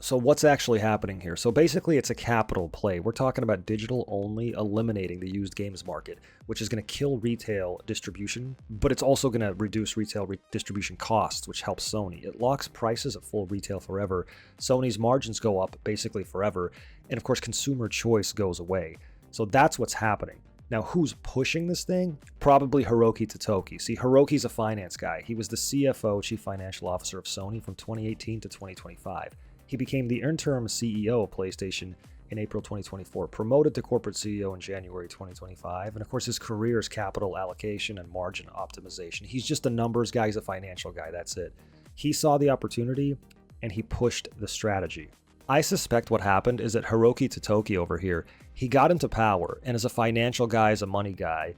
So what's actually happening here? So basically it's a capital play. We're talking about digital only eliminating the used games market, which is going to kill retail distribution, but it's also going to reduce retail distribution costs, which helps Sony. It locks prices at full retail forever. Sony's margins go up basically forever. And of course, consumer choice goes away. So that's what's happening. Now, who's pushing this thing? Probably Hiroki Totoki. See, Hiroki's a finance guy. He was the CFO, Chief Financial Officer of Sony from 2018 to 2025. He became the interim CEO of PlayStation in April 2024, promoted to corporate CEO in January 2025. And of course, his career is capital allocation and margin optimization. He's just a numbers guy. He's a financial guy. That's it. He saw the opportunity and he pushed the strategy. I suspect what happened is that Hiroki Totoki over here, he got into power, and as a financial guy, as a money guy,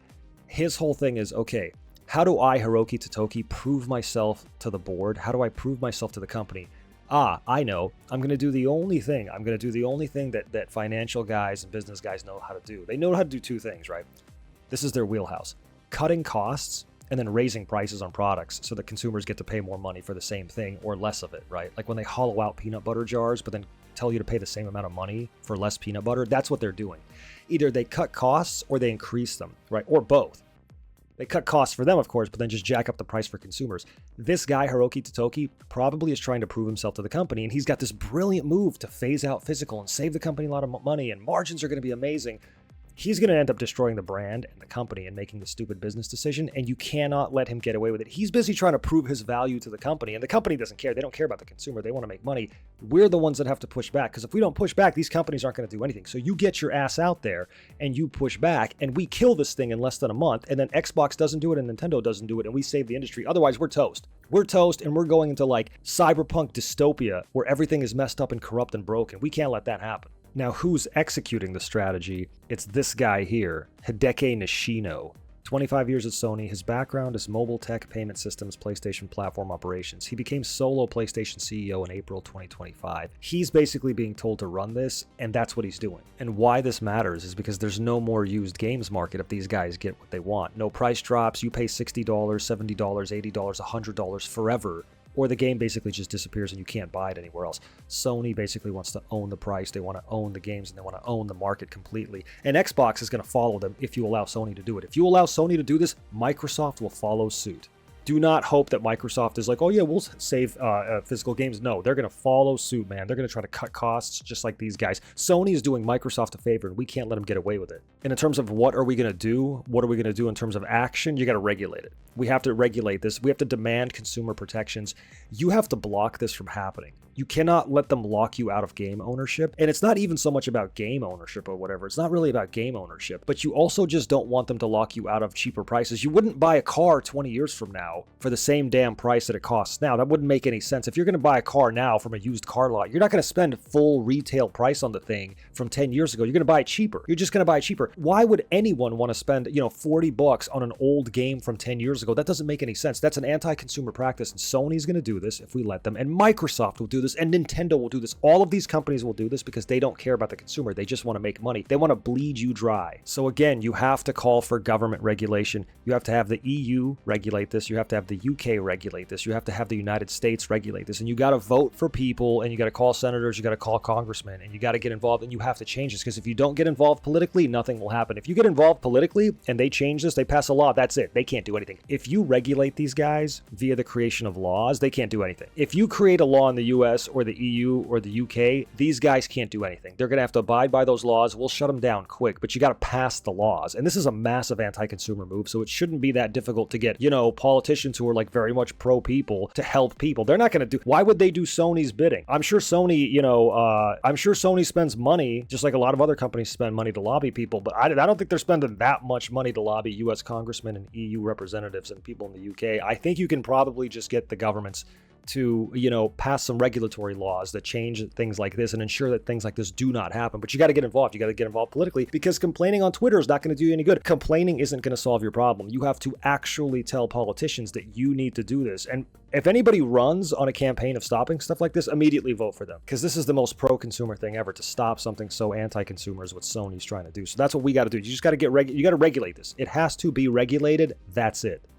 his whole thing is, okay, how do I, Hiroki Totoki, prove myself to the board? How do I prove myself to the company? I know. I'm going to do the only thing. I'm going to do the only thing that financial guys and business guys know how to do. They know how to do two things, right? This is their wheelhouse. Cutting costs and then raising prices on products so that consumers get to pay more money for the same thing or less of it, right? Like when they hollow out peanut butter jars, but then tell you to pay the same amount of money for less peanut butter, that's what they're doing. Either they cut costs or they increase them, right? Or both. They cut costs for them, of course, but then just jack up the price for consumers. This guy, Hiroki Totoki, probably is trying to prove himself to the company, and he's got this brilliant move to phase out physical and save the company a lot of money, and margins are going to be amazing. He's going to end up destroying the brand and the company and making the stupid business decision, and you cannot let him get away with it. He's busy trying to prove his value to the company, and the company doesn't care. They don't care about the consumer. They want to make money. We're the ones that have to push back, because if we don't push back, these companies aren't going to do anything. So you get your ass out there, and you push back, and we kill this thing in less than a month, and then Xbox doesn't do it, and Nintendo doesn't do it, and we save the industry. Otherwise, we're toast. We're toast, and we're going into like cyberpunk dystopia, where everything is messed up and corrupt and broken. We can't let that happen. Now, who's executing the strategy? It's this guy here, Hideaki Nishino. 25 years at Sony, his background is mobile tech, payment systems, PlayStation platform operations. He became solo PlayStation CEO in April 2025. He's basically being told to run this, and that's what he's doing. And why this matters is because there's no more used games market if these guys get what they want. No price drops, you pay $60, $70, $80, $100 forever, or the game basically just disappears and you can't buy it anywhere else. Sony basically wants to own the price, they want to own the games, and they want to own the market completely. And Xbox is going to follow them if you allow Sony to do it. If you allow Sony to do this, Microsoft will follow suit. Do not hope that Microsoft is like, oh yeah, we'll save physical games. No, they're going to follow suit, man. They're going to try to cut costs just like these guys. Sony is doing Microsoft a favor, and we can't let them get away with it. And in terms of what are we going to do, what are we going to do in terms of action, you got to regulate it. We have to regulate this. We have to demand consumer protections. You have to block this from happening. You cannot let them lock you out of game ownership. And it's not even so much about game ownership or whatever. It's not really about game ownership. But you also just don't want them to lock you out of cheaper prices. You wouldn't buy a car 20 years from now for the same damn price that it costs now. That wouldn't make any sense. If you're going to buy a car now from a used car lot, you're not going to spend full retail price on the thing from 10 years ago. You're going to buy it cheaper. You're just going to buy it cheaper. Why would anyone want to spend, $40 on an old game from 10 years ago? That doesn't make any sense. That's an anti-consumer practice, and Sony's going to do this if we let them, and Microsoft will do this, and Nintendo will do this. All of these companies will do this because they don't care about the consumer. They just want to make money. They want to bleed you dry. So again, you have to call for government regulation. You have to have the EU regulate this. You have to have the UK regulate this. You have to have the United States regulate this. And you got to vote for people, and you got to call senators, you got to call congressmen, and you got to get involved, and you have to change this, because if you don't get involved politically, nothing will happen. If you get involved politically and they change this, they pass a law, that's it. They can't do anything. If you regulate these guys via the creation of laws, they can't do anything. If you create a law in the US or the EU or the UK, these guys can't do anything. They're going to have to abide by those laws. We'll shut them down quick, but you got to pass the laws. And this is a massive anti-consumer move, so it shouldn't be that difficult to get, politicians who are like very much pro-people to help people. They're not going to do, why would they do Sony's bidding? I'm sure Sony, I'm sure Sony spends money, just like a lot of other companies spend money to lobby people, but I don't think they're spending that much money to lobby US congressmen and EU representatives and people in the UK. I think you can probably just get the governments to, pass some regulatory laws that change things like this and ensure that things like this do not happen. But you got to get involved. You got to get involved politically, because complaining on Twitter is not going to do you any good. Complaining isn't going to solve your problem. You have to actually tell politicians that you need to do this. And if anybody runs on a campaign of stopping stuff like this, immediately vote for them, because this is the most pro-consumer thing ever, to stop something so anti-consumer is what Sony's trying to do. So that's what we got to do. You just got to you got to regulate this. It has to be regulated. That's it.